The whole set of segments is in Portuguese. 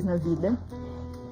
na vida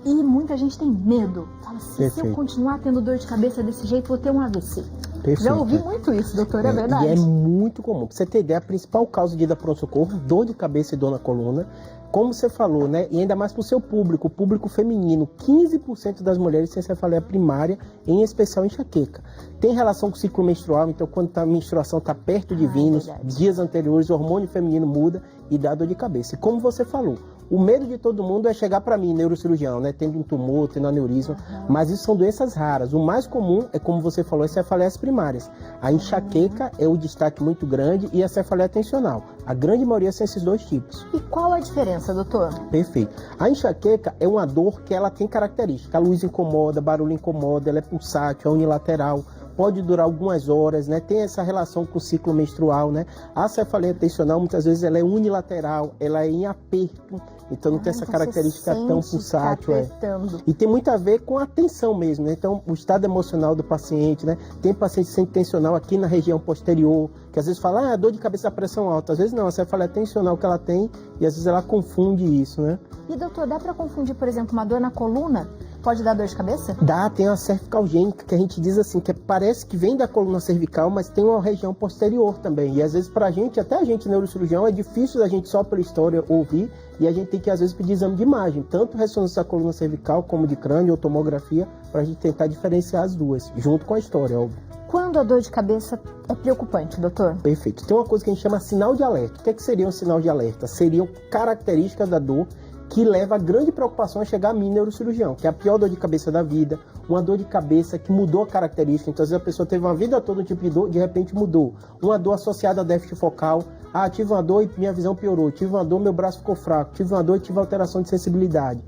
e muita gente tem medo. Fala assim, se eu continuar tendo dor de cabeça desse jeito, vou ter um AVC. Perfeito. Já ouvi muito isso, doutor, é verdade? E é muito comum. Pra você ter ideia, a principal causa de ida para o pronto-socorro, dor de cabeça e dor na coluna. Como você falou, né? E ainda mais para o seu público, o público feminino, 15% das mulheres têm cefaleia primária, em especial enxaqueca. Tem relação com o ciclo menstrual, então quando a menstruação está perto de vir, nos dias anteriores, o hormônio feminino muda e dá dor de cabeça. E como você falou, o medo de todo mundo é chegar para mim, neurocirurgião, né? Tendo um tumor, tendo aneurisma, mas isso são doenças raras. O mais comum é, como você falou, as cefaleias primárias. A enxaqueca é o destaque muito grande e a cefaleia tensional. A grande maioria são esses dois tipos. E qual a diferença, doutor? Perfeito. A enxaqueca é uma dor que ela tem característica. A luz incomoda, barulho incomoda, ela é pulsátil, é unilateral. Pode durar algumas horas, né? Tem essa relação com o ciclo menstrual, né? A cefaleia tensional, muitas vezes, ela é unilateral, ela é em aperto, então não tem essa característica tão pulsátil. E tem muito a ver com a tensão mesmo, né? Então, o estado emocional do paciente, né? Tem paciente sem tensional aqui na região posterior, que às vezes fala, dor de cabeça, pressão alta. Às vezes não, a cefaleia tensional que ela tem, e às vezes ela confunde isso, né? E doutor, dá para confundir, por exemplo, uma dor na coluna? Pode dar dor de cabeça? Dá, tem uma cervicalgênica que a gente diz assim, que parece que vem da coluna cervical, mas tem uma região posterior também. E às vezes pra gente, até a gente neurocirurgião, é difícil a gente só pela história ouvir, e a gente tem que às vezes pedir exame de imagem, tanto ressonância da coluna cervical como de crânio ou tomografia, pra gente tentar diferenciar as duas, junto com a história, óbvio. Quando a dor de cabeça é preocupante, doutor? Perfeito. Tem uma coisa que a gente chama sinal de alerta. O que seria um sinal de alerta? Seriam características da dor que leva a grande preocupação a chegar a mim, neurocirurgião, que é a pior dor de cabeça da vida, uma dor de cabeça que mudou a característica. Então, às vezes a pessoa teve uma vida toda um tipo de dor, de repente mudou. Uma dor associada a déficit focal. Tive uma dor e minha visão piorou. Tive uma dor, meu braço ficou fraco. Tive uma dor e tive alteração de sensibilidade.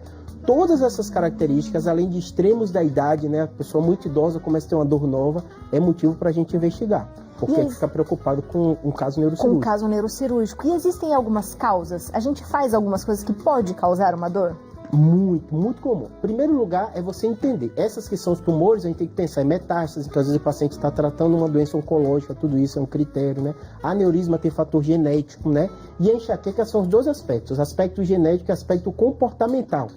Todas essas características, além de extremos da idade, né, a pessoa muito idosa começa a ter uma dor nova, é motivo para a gente investigar. Porque fica preocupado com um caso neurocirúrgico. Com um caso neurocirúrgico. E existem algumas causas? A gente faz algumas coisas que pode causar uma dor? Muito comum. Em primeiro lugar, é você entender. Essas que são os tumores, a gente tem que pensar em metástases, que às vezes o paciente está tratando uma doença oncológica, tudo isso é um critério, né? A aneurisma tem fator genético, né? E a enxaqueca são os dois aspectos, aspecto genético e aspecto comportamental.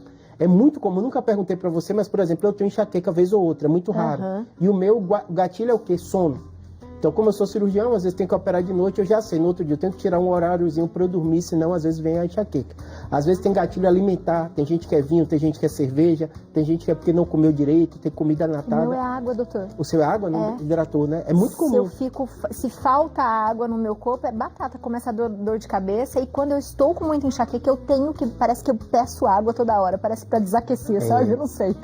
É muito comum, nunca perguntei para você, mas, por exemplo, eu tenho enxaqueca vez ou outra, é muito raro. E o meu gatilho é o quê? Sono. Então, como eu sou cirurgião, às vezes tem que operar de noite, eu já sei. No outro dia eu tenho que tirar um horáriozinho para eu dormir, senão às vezes vem a enxaqueca. Às vezes tem gatilho alimentar, tem gente que é vinho, tem gente que é cerveja, tem gente que é porque não comeu direito, tem comida anatada. O meu é água, doutor. O seu é água? Não hidratou, né? É muito comum. Se falta água no meu corpo, é batata, começa a dor de cabeça, e quando eu estou com muita enxaqueca, eu tenho que, parece que eu peço água toda hora, parece para desaquecer, sabe? Eu não sei.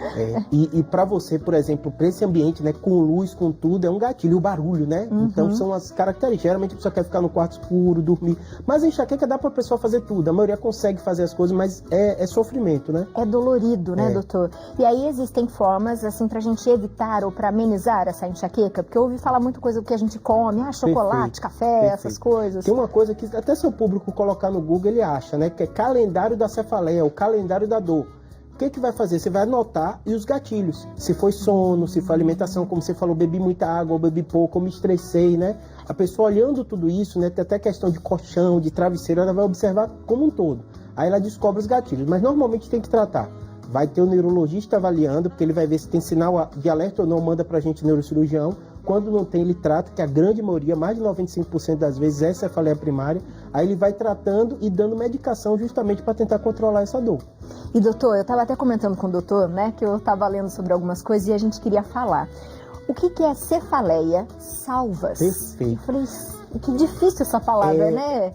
E para você, por exemplo, para esse ambiente, né, com luz, com tudo, é um gatilho, o barulho, né? Então são as características. Geralmente a pessoa quer ficar no quarto escuro, dormir. Mas a enxaqueca dá para a pessoa fazer tudo. A maioria consegue fazer as coisas, mas é sofrimento, né? É dolorido, né, doutor? E aí existem formas, assim, pra gente evitar ou pra amenizar essa enxaqueca? Porque eu ouvi falar muita coisa do que a gente come, chocolate, café, essas coisas. Tem uma coisa que até seu público colocar no Google, ele acha, né? Que é calendário da cefaleia, o calendário da dor. O que vai fazer? Você vai anotar e os gatilhos. Se foi sono, se foi alimentação, como você falou, bebi muita água, ou bebi pouco, ou me estressei, né? A pessoa olhando tudo isso, né? Tem até questão de colchão, de travesseiro, ela vai observar como um todo. Aí ela descobre os gatilhos, mas normalmente tem que tratar. Vai ter o neurologista avaliando, porque ele vai ver se tem sinal de alerta ou não, manda pra gente neurocirurgião. Quando não tem, ele trata, que a grande maioria, mais de 95% das vezes, é cefaleia primária. Aí ele vai tratando e dando medicação justamente para tentar controlar essa dor. E doutor, eu estava até comentando com o doutor, né, que eu estava lendo sobre algumas coisas e a gente queria falar. O que é cefaleia salvas? Perfeito. Eu falei, que difícil essa palavra, né?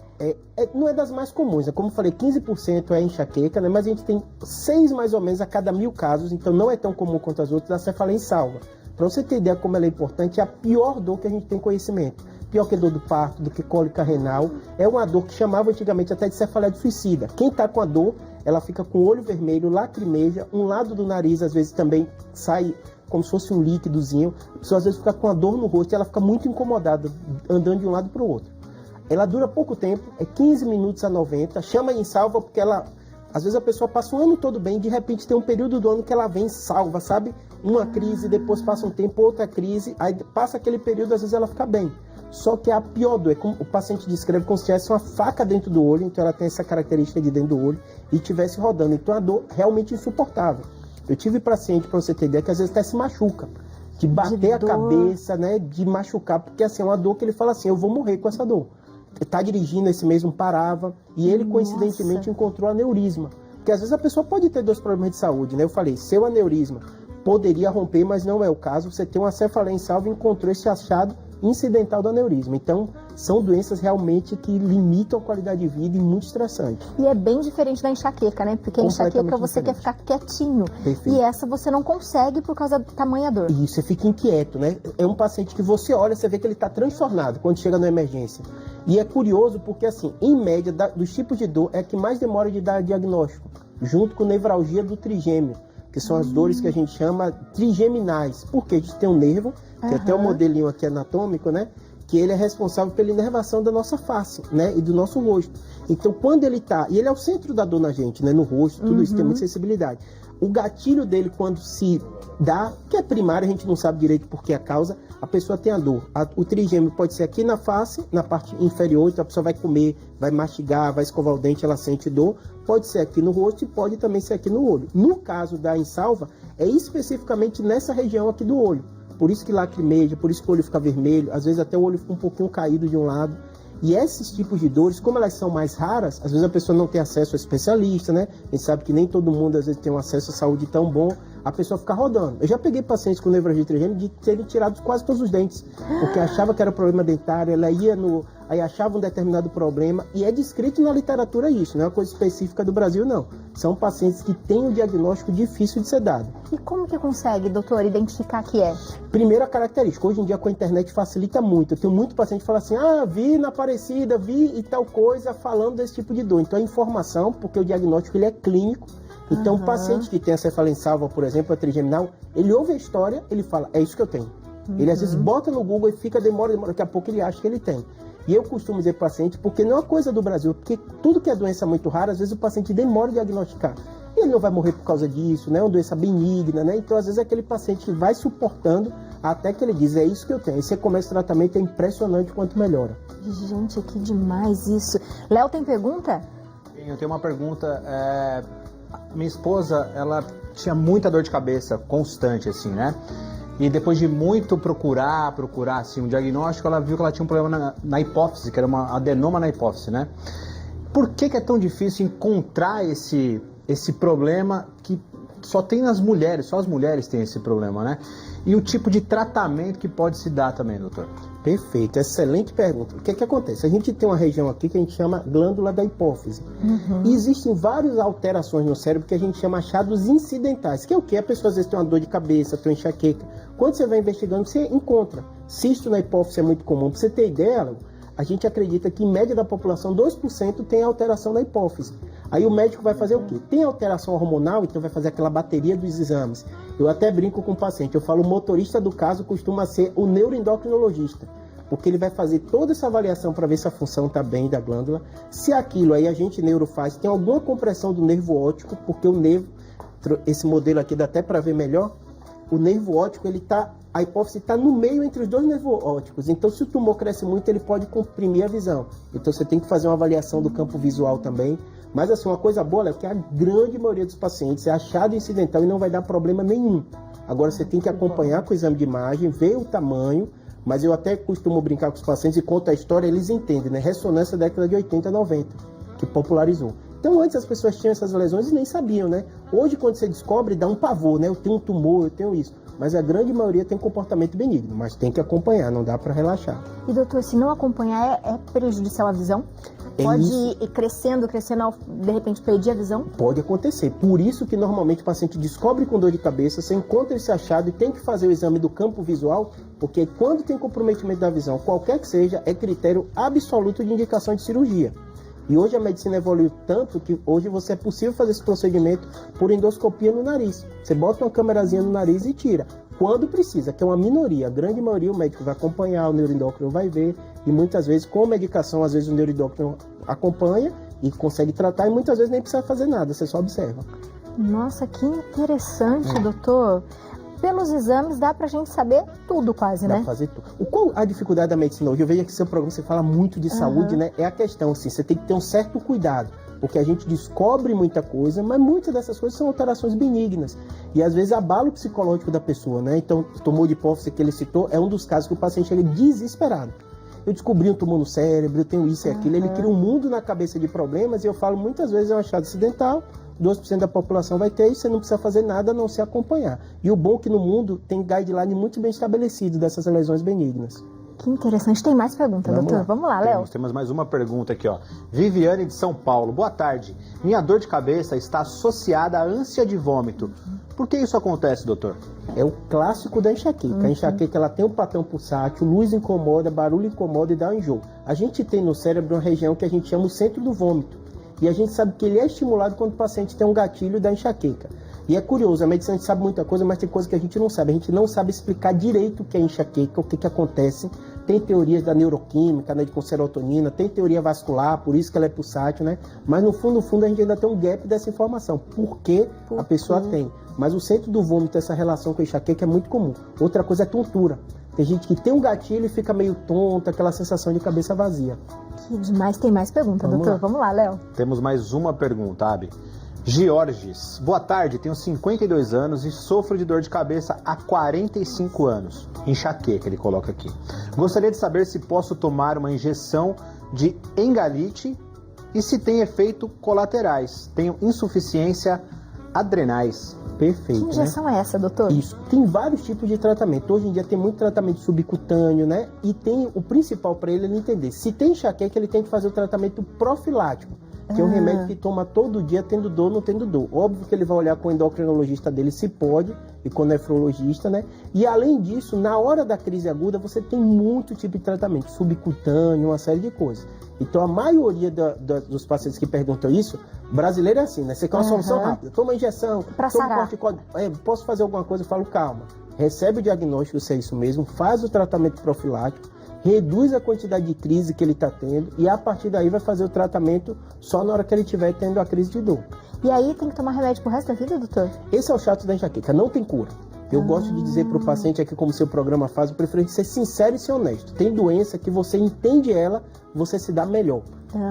Não é das mais comuns, né? Como eu falei, 15% é enxaqueca, né? Mas a gente tem 6 mais ou menos a cada 1000 casos, então não é tão comum quanto as outras, da cefaleia em salva. Para você ter ideia como ela é importante, é a pior dor que a gente tem conhecimento. Pior que dor do parto, do que cólica renal. É uma dor que chamava antigamente até de cefaleia de suicida. Quem está com a dor, ela fica com o olho vermelho, lacrimeja, um lado do nariz às vezes também sai como se fosse um líquidozinho. A pessoa às vezes fica com a dor no rosto e ela fica muito incomodada, andando de um lado para o outro. Ela dura pouco tempo, é 15 minutos a 90, chama em salva porque ela Às vezes a pessoa passa um ano todo bem, de repente tem um período do ano que ela vem salva, sabe? Uma crise, depois passa um tempo, outra crise, aí passa aquele período, às vezes ela fica bem. Só que a pior dor, é como o paciente descreve como se tivesse uma faca dentro do olho, então ela tem essa característica de dentro do olho, e estivesse rodando. Então a dor realmente insuportável. Eu tive paciente, para você ter ideia, que às vezes até se machuca, de bater a cabeça, né? De machucar, porque assim, é uma dor que ele fala assim, eu vou morrer com essa dor. Tá dirigindo, esse mesmo parava, e ele coincidentemente encontrou aneurisma. Porque às vezes a pessoa pode ter 2 problemas de saúde, né? Eu falei, seu aneurisma poderia romper, mas não é o caso. Você tem uma cefaleia em salva e encontrou esse achado incidental do aneurisma. Então, são doenças realmente que limitam a qualidade de vida e muito estressantes. E é bem diferente da enxaqueca, né? Porque a enxaqueca você quer ficar quietinho. Perfeito. E essa você não consegue por causa da tamanha dor. E você fica inquieto, né? É um paciente que você olha, você vê que ele está transtornado quando chega na emergência. E é curioso porque, assim, em média, dos tipos de dor, é a que mais demora de dar diagnóstico, junto com nevralgia do trigêmeo, que são as dores que a gente chama trigeminais. Porque a gente tem um nervo, que até o modelinho aqui anatômico, né? Que ele é responsável pela inervação da nossa face, né? E do nosso rosto. Então, quando ele tá... E ele é o centro da dor na gente, né? No rosto, tudo isso tem muita sensibilidade. O gatilho dele, quando se dá, que é primário, a gente não sabe direito por que a causa, a pessoa tem a dor. O trigêmeo pode ser aqui na face, na parte inferior, então a pessoa vai comer, vai mastigar, vai escovar o dente, ela sente dor. Pode ser aqui no rosto e pode também ser aqui no olho. No caso da insalva, é especificamente nessa região aqui do olho. Por isso que lacrimeja, por isso que o olho fica vermelho, às vezes até o olho fica um pouquinho caído de um lado. E esses tipos de dores, como elas são mais raras, às vezes a pessoa não tem acesso a especialista, né? A gente sabe que nem todo mundo às vezes tem um acesso à saúde tão bom, a pessoa fica rodando. Eu já peguei pacientes com nevralgia trigêmea de terem tirado quase todos os dentes, porque achava que era problema dentário, ela ia aí achava um determinado problema, e é descrito na literatura isso, não é uma coisa específica do Brasil, não. São pacientes que têm um diagnóstico difícil de ser dado. E como que consegue, doutor, identificar que é? Primeira característica, hoje em dia com a internet facilita muito. Eu tenho muito paciente que fala assim, vi na Aparecida, vi e tal coisa, falando desse tipo de dor. Então a informação, porque o diagnóstico ele é clínico, então o paciente que tem a cefaleia em salva, por exemplo, a trigeminal, ele ouve a história, ele fala, é isso que eu tenho. Ele às vezes bota no Google e fica, demora, daqui a pouco ele acha que ele tem. E eu costumo dizer para o paciente, porque não é uma coisa do Brasil, porque tudo que é doença muito rara, às vezes o paciente demora a diagnosticar. E ele não vai morrer por causa disso, né? É uma doença benigna, né? Então, às vezes, é aquele paciente que vai suportando até que ele diz, é isso que eu tenho. E você começa o tratamento, é impressionante quanto melhora. Gente, que demais isso. Léo, tem pergunta? Eu tenho uma pergunta. Minha esposa, ela tinha muita dor de cabeça constante, assim, né? E depois de muito procurar assim, um diagnóstico, ela viu que ela tinha um problema na hipófise, que era uma adenoma na hipófise, né? Por que é tão difícil encontrar esse problema que só tem nas mulheres, só as mulheres têm esse problema, né? E o tipo de tratamento que pode se dar também, doutor? Perfeito, excelente pergunta. O que acontece? A gente tem uma região aqui que a gente chama glândula da hipófise. E existem várias alterações no cérebro que a gente chama achados incidentais, que é o que? A pessoa às vezes tem uma dor de cabeça, tem uma enxaqueca. Quando você vai investigando, você encontra. Cisto na hipófise é muito comum. Para você ter ideia, a gente acredita que em média da população, 2% tem alteração na hipófise. Aí o médico vai fazer o quê? Tem alteração hormonal, então vai fazer aquela bateria dos exames. Eu até brinco com o paciente, eu falo, o motorista do caso costuma ser o neuroendocrinologista, porque ele vai fazer toda essa avaliação para ver se a função está bem da glândula. Se aquilo aí a gente neuro faz, tem alguma compressão do nervo óptico, porque o nervo, esse modelo aqui dá até para ver melhor, o nervo óptico, a hipófise está no meio entre os dois nervos ópticos. Então, se o tumor cresce muito, ele pode comprimir a visão. Então, você tem que fazer uma avaliação do campo visual também. Mas, assim, uma coisa boa é que a grande maioria dos pacientes é achado incidental e não vai dar problema nenhum. Agora, você tem que acompanhar com o exame de imagem, ver o tamanho. Mas eu até costumo brincar com os pacientes e conto a história, eles entendem, né? Ressonância da década de 80, 90, que popularizou. Então, antes as pessoas tinham essas lesões e nem sabiam, né? Hoje, quando você descobre, dá um pavor, né? Eu tenho um tumor, eu tenho isso. Mas a grande maioria tem comportamento benigno, mas tem que acompanhar, não dá para relaxar. E doutor, se não acompanhar, é prejudicial à visão? Pode ir crescendo, de repente perder a visão? Pode acontecer. Por isso que normalmente o paciente descobre com dor de cabeça, você encontra esse achado e tem que fazer o exame do campo visual, porque quando tem comprometimento da visão, qualquer que seja, é critério absoluto de indicação de cirurgia. E hoje a medicina evoluiu tanto que hoje você é possível fazer esse procedimento por endoscopia no nariz. Você bota uma câmerazinha no nariz e tira. Quando precisa, que é uma minoria. A grande maioria o médico vai acompanhar, o neuroendócrino vai ver. E muitas vezes com medicação, às vezes o neuroendócrino acompanha e consegue tratar e muitas vezes nem precisa fazer nada, você só observa. Nossa, que interessante, doutor. Pelos exames dá pra gente saber tudo quase, Dá né? pra fazer tudo. Qual a dificuldade da medicina hoje? Eu vejo que seu programa você fala muito de saúde, né? É a questão, assim, você tem que ter um certo cuidado, porque a gente descobre muita coisa, mas muitas dessas coisas são alterações benignas e às vezes abala o psicológico da pessoa, né? Então, tumor de hipófise que ele citou é um dos casos que o paciente chega desesperado. Eu descobri um tumor no cérebro, eu tenho isso e aquilo, ele cria um mundo na cabeça de problemas e eu falo muitas vezes é um achado acidental, 2% da população vai ter isso, você não precisa fazer nada a não se acompanhar. E o bom é que no mundo tem guideline muito bem estabelecido dessas lesões benignas. Que interessante. Tem mais perguntas, Vamos doutor? lá. Vamos lá, Léo. Temos mais uma pergunta aqui, ó. Viviane de São Paulo. Boa tarde. Minha dor de cabeça está associada à ânsia de vômito. Por que isso acontece, doutor? É o clássico da enxaqueca. A enxaqueca ela tem um patrão pulsátil, luz incomoda, barulho incomoda e dá um enjoo. A gente tem no cérebro uma região que a gente chama o centro do vômito. E a gente sabe que ele é estimulado quando o paciente tem um gatilho da enxaqueca. E é curioso, a medicina a gente sabe muita coisa, mas tem coisa que a gente não sabe. A gente não sabe explicar direito o que é enxaqueca, o que acontece. Tem teorias da neuroquímica, né, com serotonina, tem teoria vascular, por isso que ela é pulsátil, né? Mas no fundo, a gente ainda tem um gap dessa informação. Por que a pessoa tem? Mas o centro do vômito, essa relação com a enxaqueca é muito comum. Outra coisa é tontura. Tem gente que tem um gatilho e fica meio tonta, aquela sensação de cabeça vazia. Que demais. Tem mais perguntas, doutor? Vamos lá, Léo. Temos mais uma pergunta, Abi. Georges. Boa tarde, tenho 52 anos e sofro de dor de cabeça há 45 anos. Enxaqueca, ele coloca aqui. Gostaria de saber se posso tomar uma injeção de engalite e se tem efeito colaterais. Tenho insuficiência adrenais. Perfeito, Que injeção é essa, doutor? Isso. Tem vários tipos de tratamento. Hoje em dia tem muito tratamento subcutâneo, né? E tem o principal para ele entender. Se tem enxaqueca, ele tem que fazer o tratamento profilático, que é um remédio que toma todo dia, tendo dor, não tendo dor. Óbvio que ele vai olhar com o endocrinologista dele, se pode, e com o nefrologista, né? E além disso, na hora da crise aguda, você tem muito tipo de tratamento, subcutâneo, uma série de coisas. Então, a maioria dos pacientes que perguntam isso, brasileiro é assim, né? Você quer uma solução rápida, toma injeção, toma corticóide, posso fazer alguma coisa? Eu falo, calma. Recebe o diagnóstico, se é isso mesmo, faz o tratamento profilático, reduz a quantidade de crise que ele está tendo e a partir daí vai fazer o tratamento só na hora que ele estiver tendo a crise de dor. E aí tem que tomar remédio pro resto da vida, doutor? Esse é o chato da enxaqueca, não tem cura. Eu gosto de dizer para o paciente aqui, como seu programa faz, eu prefiro ser sincero e ser honesto. Tem doença que você entende ela, você se dá melhor.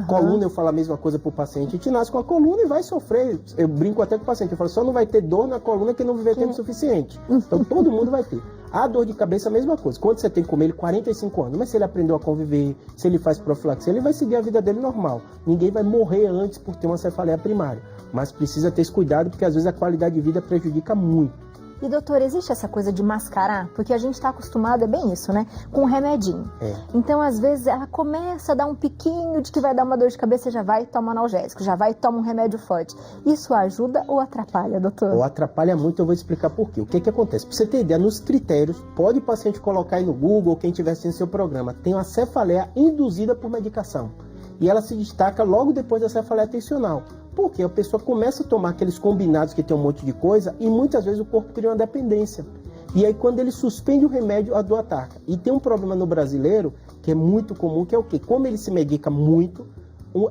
Coluna, eu falo a mesma coisa para o paciente. A gente nasce com a coluna e vai sofrer. Eu brinco até com o paciente. Eu falo, só não vai ter dor na coluna que não viver tempo suficiente. Então todo mundo vai ter. A dor de cabeça é a mesma coisa. Quando você tem como ele 45 anos, mas se ele aprendeu a conviver, se ele faz profilaxia, ele vai seguir a vida dele normal. Ninguém vai morrer antes por ter uma cefaleia primária. Mas precisa ter esse cuidado, porque às vezes a qualidade de vida prejudica muito. E doutor, existe essa coisa de mascarar? Porque a gente está acostumado, é bem isso, né? Com um remedinho. Então, às vezes, ela começa a dar um piquinho de que vai dar uma dor de cabeça, já vai e toma analgésico, já vai e toma um remédio forte. Isso ajuda ou atrapalha, doutor? Ou atrapalha muito, eu vou explicar por quê. O que acontece? Para você ter ideia, nos critérios, pode o paciente colocar aí no Google, ou quem tiver assistindo seu programa, tem uma cefaleia induzida por medicação. E ela se destaca logo depois da cefaleia tensional. Porque a pessoa começa a tomar aqueles combinados que tem um monte de coisa e muitas vezes o corpo cria uma dependência. E aí quando ele suspende o remédio, a dor ataca. E tem um problema no brasileiro que é muito comum, que é o quê? Como ele se medica muito,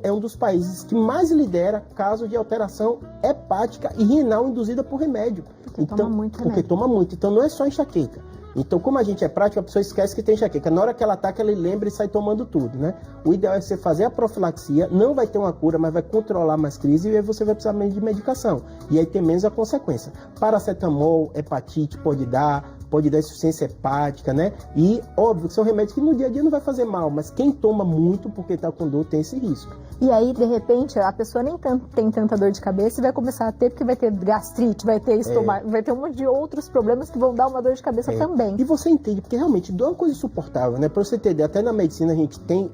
é um dos países que mais lidera casos de alteração hepática e renal induzida por remédio. Toma muito remédio. Porque toma muito. Então não é só enxaqueca. Então, como a gente é prático, a pessoa esquece que tem enxaqueca. Na hora que ela ataca, ela lembra e sai tomando tudo, né? O ideal é você fazer a profilaxia, não vai ter uma cura, mas vai controlar mais crise e aí você vai precisar menos de medicação. E aí tem menos a consequência. Paracetamol, hepatite pode dar insuficiência hepática, né? E, óbvio, que são remédios que no dia a dia não vai fazer mal, mas quem toma muito porque está com dor tem esse risco. E aí, de repente, a pessoa nem tem tanta dor de cabeça e vai começar a ter, porque vai ter gastrite, vai ter estômago, vai ter um monte de outros problemas que vão dar uma dor de cabeça também. E você entende, porque realmente dor é uma coisa insuportável, né? Pra você ter ideia, até na medicina a gente tem...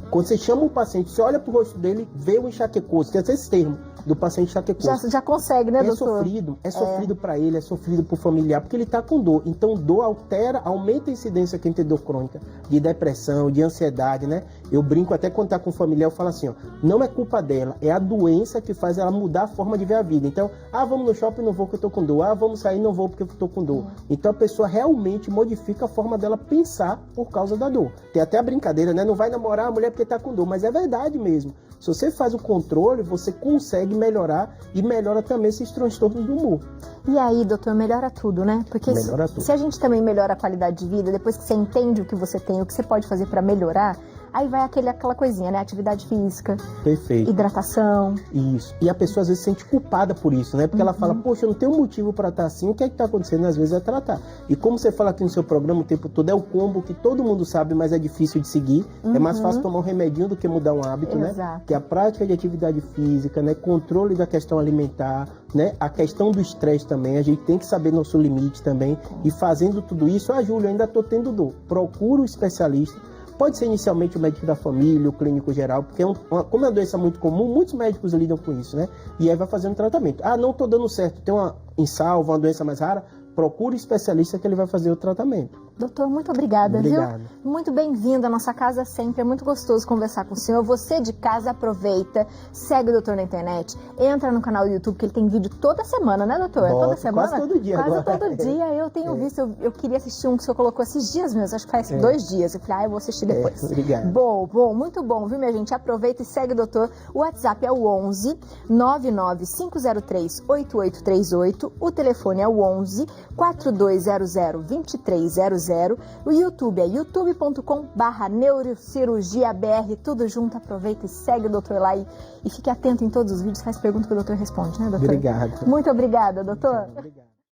Quando você chama um paciente, você olha pro rosto dele, vê o enxaquecoso, tem esse termo do paciente enxaquecoso. Já consegue, né, doutor? É sofrido para ele, é sofrido pro familiar, porque ele tá com dor. Então, dor aumenta a incidência quem tem dor crônica, de depressão, de ansiedade, né? Eu brinco até quando tá com o familiar, eu falo assim, ó, não é culpa dela, é a doença que faz ela mudar a forma de ver a vida. Então, vamos no shopping, não vou porque eu tô com dor. Vamos sair, não vou porque eu tô com dor. Então, a pessoa realmente modifica a forma dela pensar por causa da dor. Tem até a brincadeira, né? Não vai namorar a mulher porque tá com dor, mas é verdade mesmo. Se você faz o controle, você consegue melhorar e melhora também esses transtornos do humor. E aí, doutor, melhora tudo, né? Porque Melhora tudo. se a gente também melhora a qualidade de vida, depois que você entende o que você tem, o que você pode fazer para melhorar, aí vai aquela coisinha, né? Atividade física, Perfeito. hidratação. Isso. E a pessoa às vezes se sente culpada por isso, né? Porque ela fala, poxa, eu não tenho motivo para estar assim, o que é que está acontecendo? Às vezes é tratar. E como você fala aqui no seu programa o tempo todo, é o combo que todo mundo sabe, mas é difícil de seguir. É mais fácil tomar um remedinho do que mudar um hábito, né? Que é a prática de atividade física, né? Controle da questão alimentar, né? A questão do estresse também, a gente tem que saber nosso limite também. E fazendo tudo isso, Júlia, ainda estou tendo dor. Procura um especialista. Pode ser inicialmente o médico da família, o clínico geral, porque como é uma doença muito comum, muitos médicos lidam com isso, né? E aí vai fazendo tratamento. Ah, não estou dando certo, tem uma insalva, uma doença mais rara, procure um especialista que ele vai fazer o tratamento. Doutor, muito obrigada, Obrigado. Viu? Muito bem-vindo à nossa casa sempre, é muito gostoso conversar com o senhor. Você de casa aproveita, segue o doutor na internet, entra no canal do YouTube, que ele tem vídeo toda semana, né, doutor? É toda semana? Quase todo dia Quase agora. todo dia, eu tenho visto, eu queria assistir um que o senhor colocou esses dias mesmo, acho que faz 2 dias. Eu falei, eu vou assistir depois. Obrigado. Bom, muito bom, viu, minha gente? Aproveita e segue o doutor. O WhatsApp é o 11 99503 8838, o telefone é o 11 4200 2300. O YouTube é youtube.com/neurocirurgiabr, tudo junto. Aproveita e segue o doutor lá e fique atento em todos os vídeos, faz perguntas que o doutor responde, né, doutor? Obrigado. Muito obrigada, doutor. Obrigado.